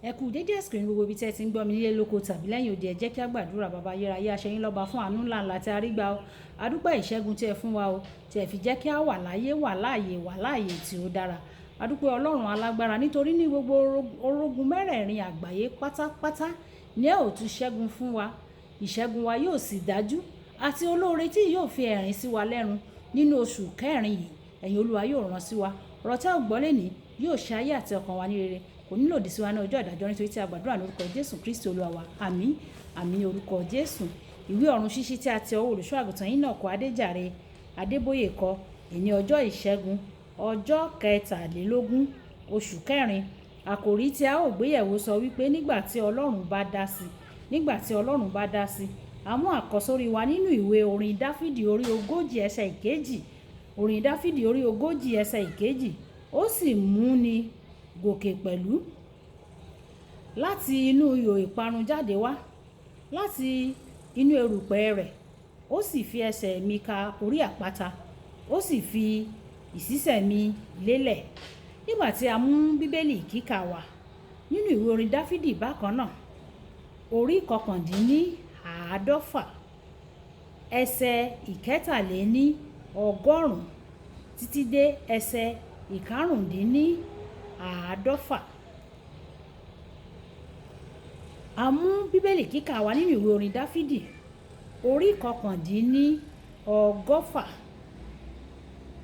Ẹ kú dédé àsìkò ní gbogbo ibi tí ẹ ti ń gbọ́ mi nílé lóko tàbí lẹ́yìn odi. Ẹ jẹ́ kí a gbàdúrà. Baba ayérayé, a ṣe yín lọ́ba fún àánú ńláńlá tí a rí gbà o. A dúpẹ́ ìṣẹ́gun tí ẹ fún wa o, tí ẹ fi jẹ́ kí a wà láyé, wà láàyè tí ó dára. A dúpẹ́ Ọlọ́run alágbára nítorí ní gbogbo orogun mẹ́rẹ̀ẹ̀rin àgbáyé pátápátá ní ẹ ò tún ṣẹ́gun fún wa. Ìṣẹ́gun wa yóò sì dájú, àti olóore tí yóò fi ẹ̀rín sí wa lẹ́nu nínú oṣù kẹrin yìí. Ẹ̀yin Olúwa yóò rán sí wa. Ọ̀rọ̀ tí a gbọ́ lónìí yóò ṣe ayé àti ọkàn wa ní rere, kò ní lòdì sí wa ní ọjọ́ ìdájọ́, nítorí tí a gbàdúrà ní orúkọ Jésù Kristi Olúwa wa. Àmín àmín ní orúkọ Jésù. Ìwé ọ̀run ṣíṣí tí a ti ọwọ́ olùṣọ́ àgùntàn Enoch Adéjàre Adébóyè kọ, èní ọjọ́ ìṣẹ́gun ọjọ́ 23 oṣù kẹrin. Àkòrí tí a ó gbéyẹ̀wò sọ wípé nígbà tí Ọlọ́run bá dá sí. Nígbà tí Ọlọ́run bá dá sí. A mú àkọ́sórí wa nínú ìwé orin Dáfídì orí 40 ẹsẹ̀ ìkejì. Orin Dáfídì orí 40 ẹsẹ̀ ìkejì. Ó sì mú ni gòkè pẹ̀lú láti inú ihò ìparun jáde wá, láti inú erùpẹ̀ rẹ̀. Ó sì fi ẹsẹ̀ mi ka orí àpáta, ó sì fi ìṣísẹ̀ mi lélẹ̀. Nígbà tí a mú bíbélì kíkà wá nínú ìwé orin Dáfídì bákan náà, orí 149 ẹsẹ̀ 150 títí dé ẹsẹ̀ 155. A mú bíbélì kíkà wá nínú ìwé orin Dáfídì orí 150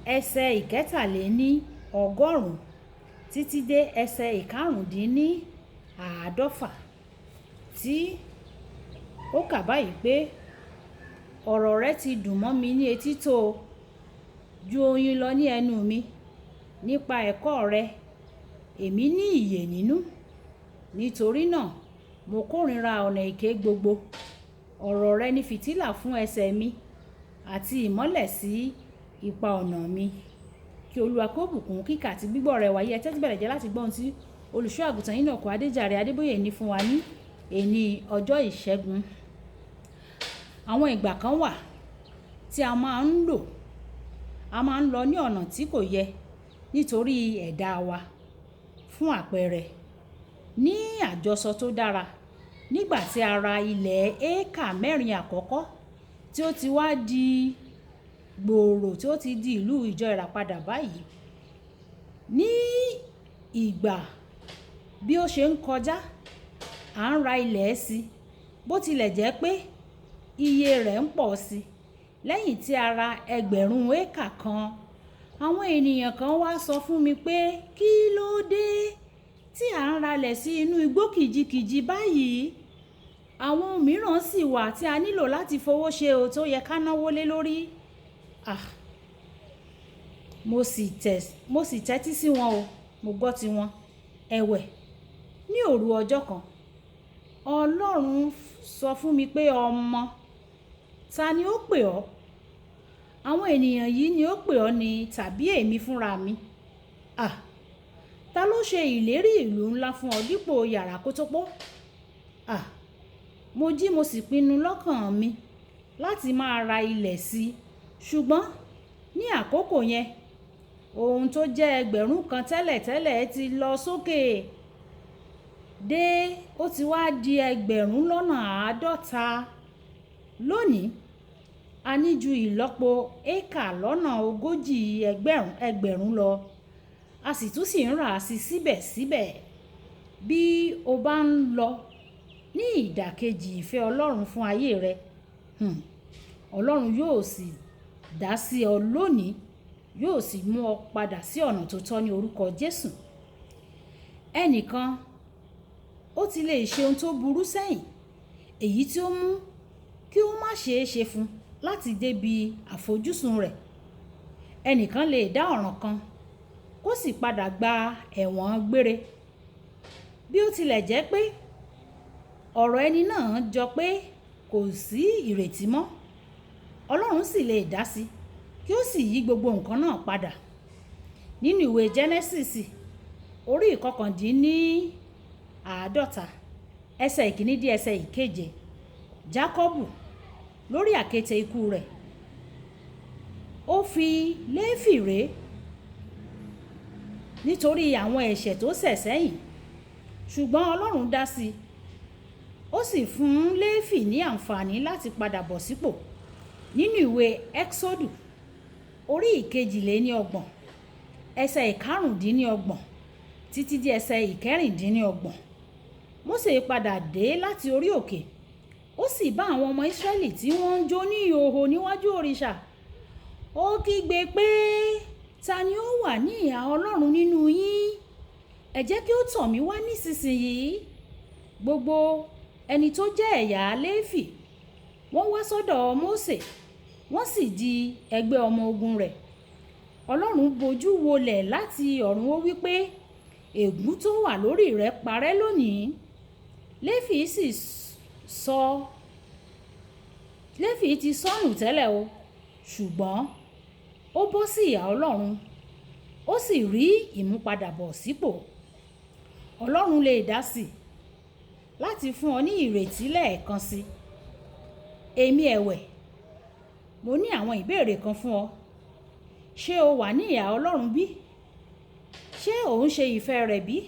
ẹsẹ̀ 150 títí dé ẹsẹ̀ 155, tí ó kà báyìí pé ọ̀rọ̀ rẹ ti dùn mọ́ mi ní etí tó ju oyin lọ ní ẹnu mi. Nípa ẹ̀kọ́ rẹ èmi ní ìyè nínú. Nítorí náà mo kórìíra ọ̀nà èké gbogbo. Ọ̀rọ̀ rẹ ni fìtílà fún ẹsẹ̀ mi àti ìmọ́lẹ̀ sí ipa ọ̀nà mi. Kí Olúwa kó bùkún kíkà àti gbígbọ́ rẹ̀ wáyé. Ẹ tẹ́tí bẹ̀rẹ̀ jẹ́ láti gbọ́ ohun tí olùṣọ́ àgùntàn Enoch Adéjàre Adébóyè ní fún wa ní èní ọjọ́ ìṣẹ́gun. Àwọn ìgbà kan wà tí a máa ń lọ ní ọ̀nà tí kò yẹ nítorí ẹ̀dá wa. Fún àpẹẹrẹ, ní àjọsọ tó dára, nígbà tí a ra ilẹ̀ éékà 4 àkọ́kọ́ tí ó ti wá di gbòòrò, tí ó ti di ìlú ìjọ ìràpadà báyìí, ní ìgbà bí ó ṣe ń kọjá, à ń ra ilẹ̀ sí, bó tilẹ̀ jẹ́ pé iye rẹ̀ ń pọ̀ sí. Lẹ́yìn tí a ra 1000 éékà kan, àwọn ènìyàn kan wá sọ fún mi pé kí ló dé tí à ń ralẹ̀ sí inú igbó kìjikìji báyìí. Àwọn mìíràn sì wà tí a nílò láti fowó ṣe o tó yẹ ká náwó lé lórí. Mo sì tẹ́tí sí wọn o, mo gbọ́ ti wọn. Ẹ̀wẹ̀, ní òru ọjọ́ kan, Ọlọ́run sọ fún mi pé ọmọ, ta ni ó pè ọ́? Àwọn ènìyàn yìí ni ó pè ọ́ ni tàbí èmi fúnra mi? Ta ló ṣe ìlérí ìlú ńlá fún ọ dípò yàrá kótópó? Mo jí mo sì pinnu lọ́kàn mi láti máa ra ilẹ̀ sí. Ṣùgbọ́n ní àkókò yẹn, ohun tó jẹ́ 1000 kan tẹ́lẹ̀tẹ́lẹ̀ ti lọ sókè dé, ó ti wá di 50. Lónìí, a ní ju ìlọ́po éékà 40 ẹgbẹ̀rún lọ. A sì tún sì ń rà sí síbẹ̀síbẹ̀. Bí o bá ń lọ ní ìdàkejì ìfẹ́ Ọlọ́run fún ayé rẹ, Ọlọ́run yóò sì dá sí ọ lónìí, yóò sì mú ọ padà sí ọ̀nà tó tọ́ ní orúkọ Jésù. Ẹnìkan ó ti lè ṣe ohun tó burú sẹ́yìn, èyí tí ó mú kí ó má ṣeé ṣe fún láti débi àfojúsùn rẹ̀. Ẹnìkan lè dá ọ̀ràn kan kó sì padà gba ẹ̀wọ̀n gbére. Bí ó tilẹ̀ jẹ́ pé ọ̀rọ̀ ẹni náà jọ pé kò sí ìrètí mọ́, Ọlọ́run sì lè dá sí kí ó sì yí gbogbo nǹkan náà padà. Nínú ìwé Genesis orí 49 ẹsẹ̀ 1 dé ẹsẹ̀ 7, Jákọ́bù lórí àkéte ikú rẹ̀, ó fi Léfì ré nítorí àwọn ẹ̀ṣẹ̀ tó ṣẹ̀ sẹ́yìn. ṣùgbọ́n Ọlọ́run dá sí i ó sì fún Léfì ní àǹfààní láti padà bọ̀ sípò nínú ìwé Ẹ́kísódù orí ìkejìléníọgbọ̀n ẹsẹ̀ ìkarùndínlọ́gbọ̀n títí di ẹsẹ̀ ìkẹrìndínlọ́gbọ̀n. Mósè padà dé láti orí òkè ó sì bá àwọn ọmọ Ísírẹ́lì tí wọ́n ń jó ní ìhòhò níwájú òrìṣà. Ó kígbe pé, ta ni ó wà ní ìhà Ọlọ́run nínú yín? Ẹ jẹ́ kí ó tọ̀ mí wá nísinsìnyí. Gbogbo ẹni tó jẹ́ ẹ̀yà Léfì wọ́n wá sọ́dọ̀ Mósè wọ́n sì di ẹgbẹ́ ọmọ ogun rẹ̀. Ọlọ́run bojú wolẹ̀ láti ọ̀run ó wí pé, ègún tó wà lórí rẹ̀ parẹ́ lónìí. Léfì ti sọnù tẹ́lẹ̀ o, ṣùgbọ́n ó bọ́ sí ìhà Ọlọ́run ó sì rí ìmúpadàbọ̀ sípò. Ọlọ́run lè dá sí i láti fún ọ ní ìrètí lẹ́ẹ̀kan sí. Èmi ẹ̀wẹ̀, mo ní àwọn ìbéèrè kan fún ọ. Ṣé o wà ní ìhà Ọlọ́run bí? Ṣé ò ń ṣe ìfẹ́ rẹ̀ bí?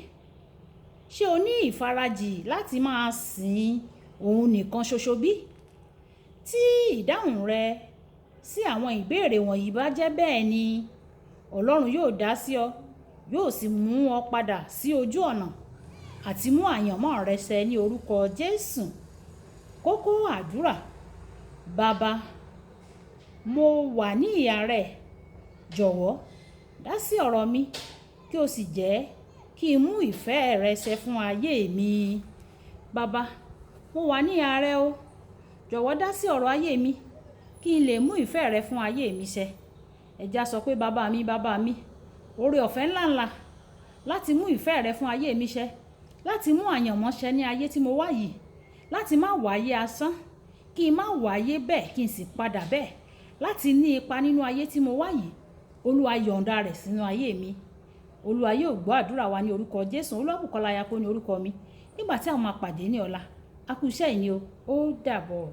Ṣé o ní ìfarajì láti máa sìn òun nìkan ṣoṣo bí? Tí ìdáhùn rẹ sí àwọn ìbéèrè wọ̀nyí bá jẹ́ bẹ́ẹ̀ ni, Ọlọ́run yóò dá sí ọ, yóò sì mú ọ padà sí ojú ọ̀nà àti mú àyànmọ́ rẹ ṣẹ ní orúkọ Jésù. Kókó àdúrà: Bàbá, mo wà ní ìhà rẹ, jọ̀wọ́ dá sí ọ̀rọ̀ mi kí o sì jẹ́ kí n mú ìfẹ́ rẹ ṣẹ fún ayé mi. Bàbá, mo wà ní ìhà rẹ o, jọ̀wọ́ dá sí ọ̀rọ̀ ayé mi kí n lè mú ìfẹ́ rẹ fún ayé mi ṣẹ. Ẹja sọ pé bàbá mi, oore ọ̀fẹ́ ńláńlá láti mú ìfẹ́ rẹ fún ayé mi ṣẹ, láti mú àyànmọ́ ṣẹ ní ayé tí mo wà yìí, láti má wáyé asán, kí n má wáyé bẹ́ẹ̀ kí n sì padà bẹ́ẹ̀, láti ní ipa nínú ayé tí mo wà yìí. Olúwa yọ̀ǹda rẹ̀ sínú ayé mi. Olúwa yóò gbọ́ àdúrà wa ní orúkọ Jésù. Olúwabùkọ́lá Ayako ní orúkọ mi. Nígbà tí àwọn máa pàdé ní ọ̀la, a kú iṣẹ́ ìní o, ó dàbọ̀.